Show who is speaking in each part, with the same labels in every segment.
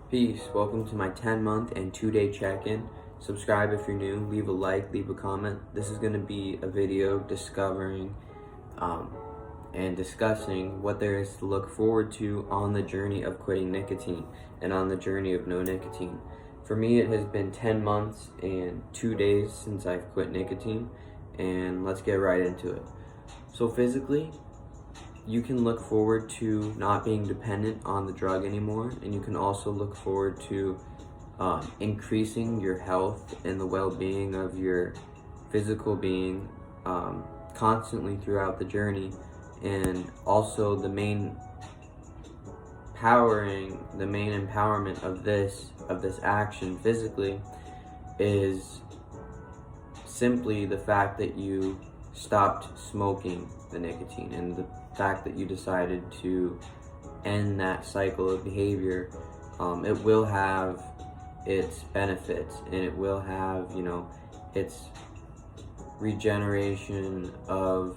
Speaker 1: Peace. Welcome to my 10-month and 2-day check-in. Subscribe if you're new. Leave a like, leave a comment. This is going to be a video discovering and discussing what there is to look forward to on the journey of quitting nicotine and on the journey of no nicotine. For me, it has been 10 months and 2 days since I've quit nicotine, and let's get right into it. So physically, you can look forward to not being dependent on the drug anymore, and you can also look forward to increasing your health and the well-being of your physical being constantly throughout the journey. And also the main empowerment of this action physically is simply the fact that you stopped smoking the nicotine, and the fact that you decided to end that cycle of behavior. It will have its benefits, and it will have, its regeneration of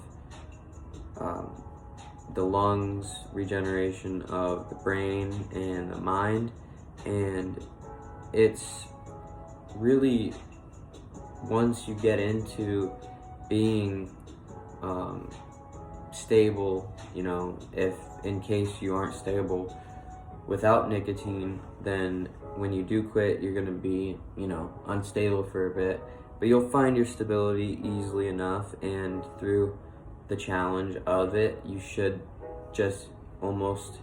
Speaker 1: the lungs, regeneration of the brain and the mind, and it's really, once you get into being stable, if in case you aren't stable without nicotine, then when you do quit, you're going to be, unstable for a bit, but you'll find your stability easily enough, and through the challenge of it, you should just almost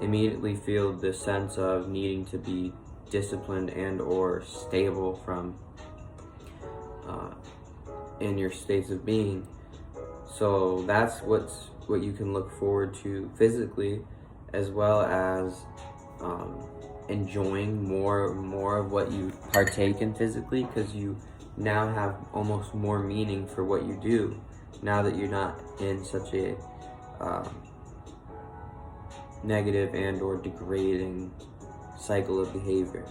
Speaker 1: immediately feel the sense of needing to be disciplined and or stable from in your states of being. So that's what you can look forward to physically, as well as enjoying more of what you partake in physically, because you now have almost more meaning for what you do now that you're not in such a negative and or degrading cycle of behavior.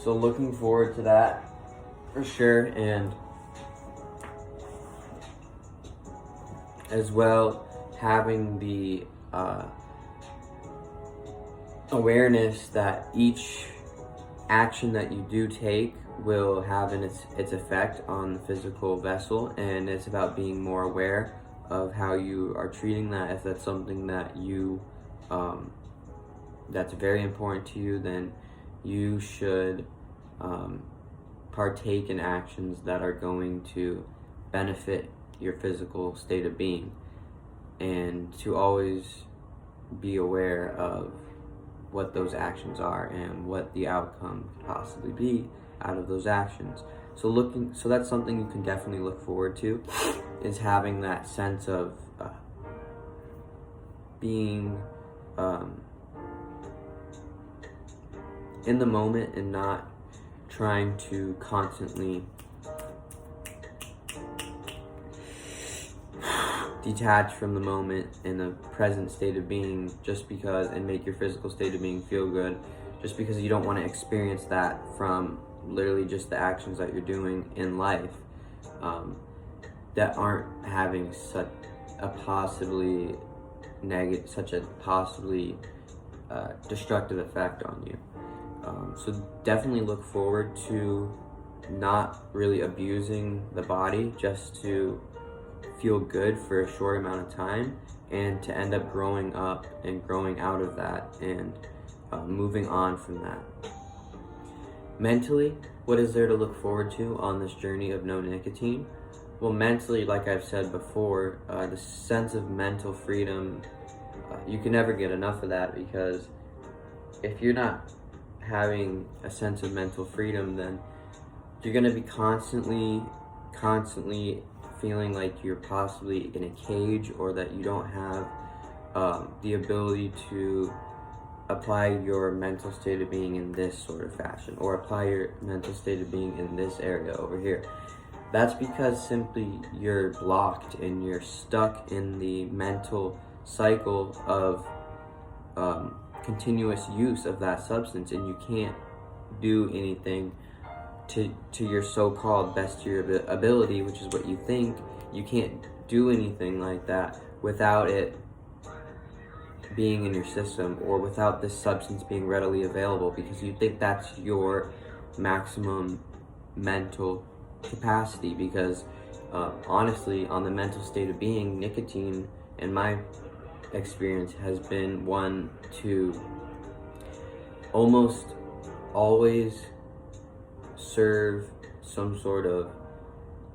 Speaker 1: So looking forward to that for sure, and as well having the awareness that each action that you do take will have its effect on the physical vessel, and it's about being more aware of how you are treating that. If that's something that you that's very important to you, then you should partake in actions that are going to benefit your physical state of being, and to always be aware of what those actions are and what the outcome could possibly be out of those actions. So that's something you can definitely look forward to, is having that sense of being in the moment and not trying to constantly detach from the moment in the present state of being and make your physical state of being feel good, just because you don't want to experience that from literally just the actions that you're doing in life that aren't having such a possibly destructive effect on you. So definitely look forward to not really abusing the body just to feel good for a short amount of time, and to end up growing up and growing out of that, and moving on from that. Mentally, what is there to look forward to on this journey of no nicotine? Well, mentally, like I've said before, the sense of mental freedom, you can never get enough of that, because if you're not having a sense of mental freedom, then you're going to be constantly feeling like you're possibly in a cage, or that you don't have the ability to apply your mental state of being in this sort of fashion, or apply your mental state of being in this area over here. That's because simply you're blocked and you're stuck in the mental cycle of continuous use of that substance, and you can't do anything to your so-called best to your ability, which is what you think. You can't do anything like that without it being in your system, or without this substance being readily available, because you think that's your maximum mental capacity. Because honestly, on the mental state of being, nicotine, in my experience, has been one to almost always serve some sort of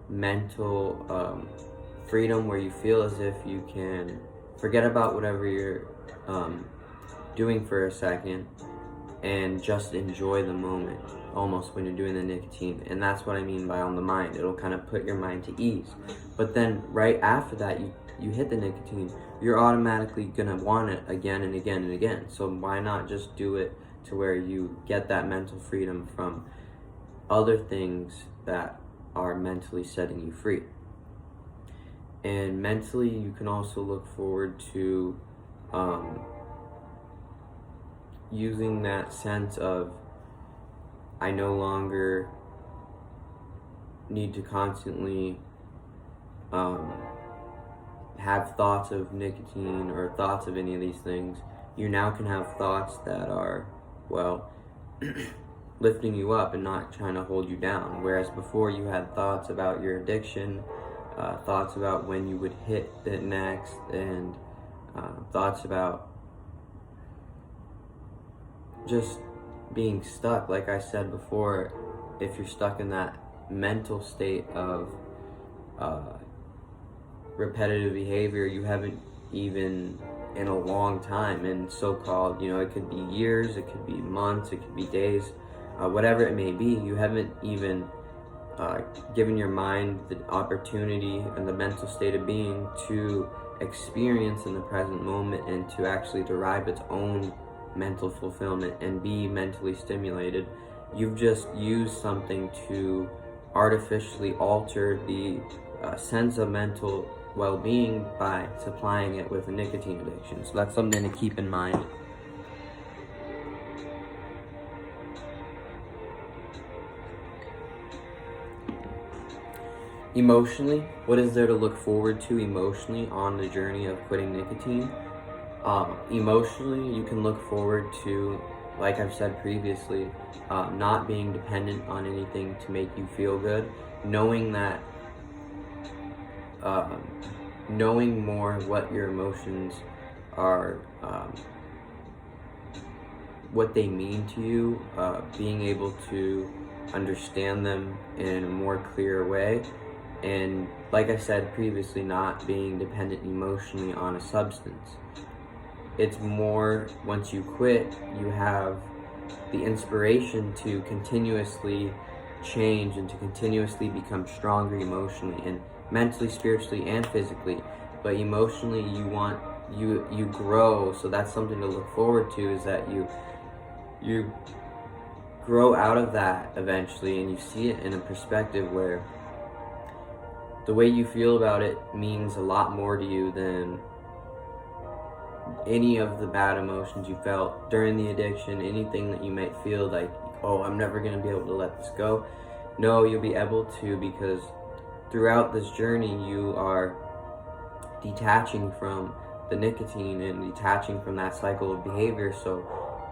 Speaker 1: mental freedom, where you feel as if you can forget about whatever you're doing for a second and just enjoy the moment, almost, when you're doing the nicotine. And that's what I mean by on the mind. It'll kind of put your mind to ease. But then right after that, you hit the nicotine, you're automatically gonna want it again and again and again. So why not just do it to where you get that mental freedom from other things that are mentally setting you free. And mentally, you can also look forward to using that sense of, I no longer need to constantly have thoughts of nicotine or thoughts of any of these things. You now can have thoughts that are, well, lifting you up and not trying to hold you down. Whereas before, you had thoughts about your addiction, thoughts about when you would hit it next, and thoughts about just being stuck. Like I said before, if you're stuck in that mental state of repetitive behavior, you haven't even in a long time, and so-called, it could be years, it could be months, it could be days, whatever it may be, you haven't even given your mind the opportunity and the mental state of being to experience in the present moment and to actually derive its own mental fulfillment and be mentally stimulated. You've just used something to artificially alter the sense of mental well-being by supplying it with a nicotine addiction. So that's something to keep in mind. Emotionally, what is there to look forward to emotionally on the journey of quitting nicotine? Emotionally, you can look forward to, like I've said previously, not being dependent on anything to make you feel good, knowing that, knowing more what your emotions are, what they mean to you, being able to understand them in a more clear way. And like I said previously, not being dependent emotionally on a substance. It's more, once you quit, you have the inspiration to continuously change and to continuously become stronger emotionally and mentally, spiritually, and physically. But emotionally, you grow. So that's something to look forward to, is that you grow out of that eventually, and you see it in a perspective where the way you feel about it means a lot more to you than any of the bad emotions you felt during the addiction. Anything that you might feel like, oh, I'm never going to be able to let this go. No, you'll be able to, because throughout this journey, you are detaching from the nicotine and detaching from that cycle of behavior. So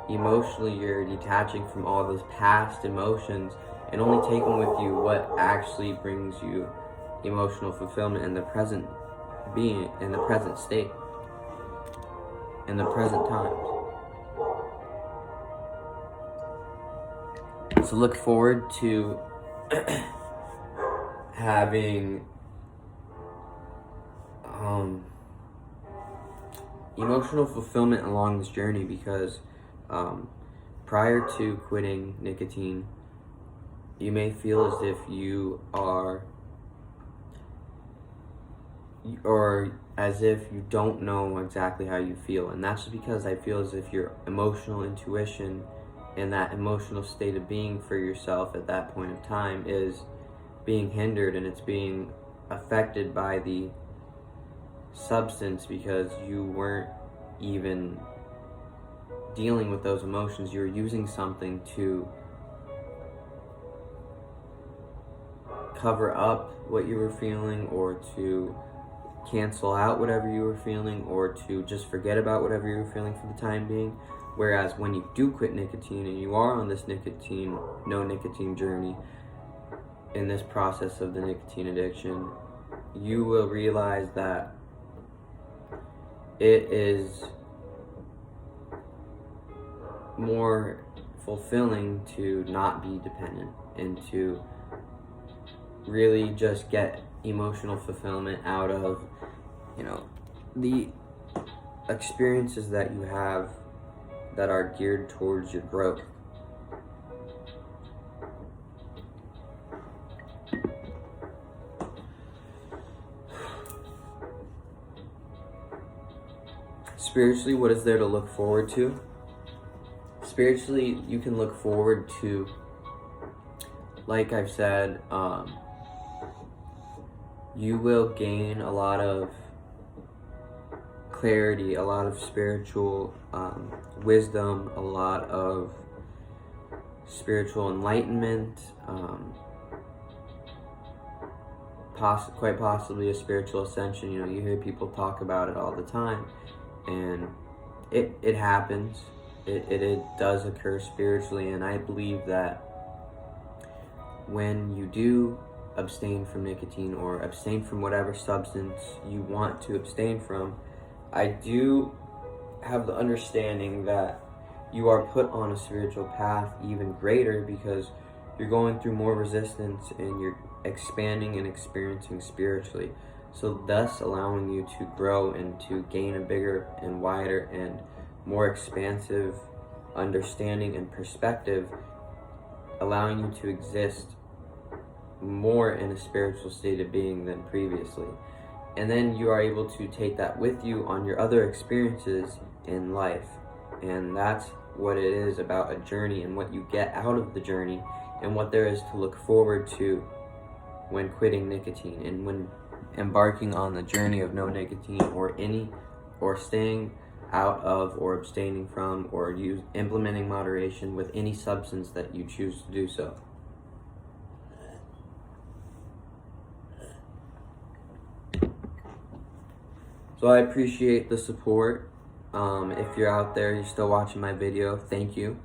Speaker 1: emotionally, you're detaching from all those past emotions and only taking with you what actually brings you emotional fulfillment in the present being, in the present state, in the present times. So look forward to having emotional fulfillment along this journey, because prior to quitting nicotine, you may feel as if you are, or as if you don't know exactly how you feel. And that's just because I feel as if your emotional intuition and that emotional state of being for yourself at that point of time is being hindered, and it's being affected by the substance, because you weren't even dealing with those emotions. You were using something to cover up what you were feeling, or to cancel out whatever you were feeling or to just forget about whatever you were feeling for the time being. Whereas when you do quit nicotine and you are on this no nicotine journey, in this process of the nicotine addiction, you will realize that it is more fulfilling to not be dependent and to really just get emotional fulfillment out of, the experiences that you have that are geared towards your growth. Spiritually, what is there to look forward to? Spiritually, you can look forward to, like I've said, you will gain a lot of clarity, a lot of spiritual wisdom, a lot of spiritual enlightenment, quite possibly a spiritual ascension. You hear people talk about it all the time, and it happens. It does occur spiritually, and I believe that when you do abstain from nicotine or abstain from whatever substance you want to abstain from, I do have the understanding that you are put on a spiritual path even greater, because you're going through more resistance and you're expanding and experiencing spiritually. So thus allowing you to grow and to gain a bigger and wider and more expansive understanding and perspective, allowing you to exist more in a spiritual state of being than previously. And then you are able to take that with you on your other experiences in life. And that's what it is about a journey, and what you get out of the journey, and what there is to look forward to when quitting nicotine and when embarking on the journey of no nicotine, or staying out of or abstaining from or implementing moderation with any substance that you choose to do so. So I appreciate the support. If you're out there, you're still watching my video, thank you.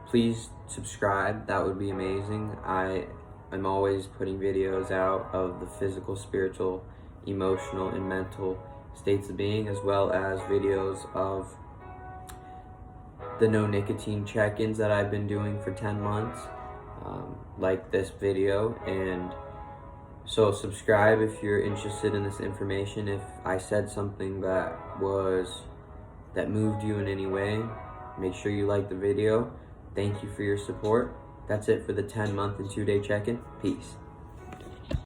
Speaker 1: Please subscribe, that would be amazing. I'm always putting videos out of the physical, spiritual, emotional, and mental states of being, as well as videos of the no nicotine check-ins that I've been doing for 10 months, like this video. And so subscribe if you're interested in this information. If I said something that moved you in any way, make sure you like the video. Thank you for your support. That's it for the 10-month and 2-day check-in. Peace.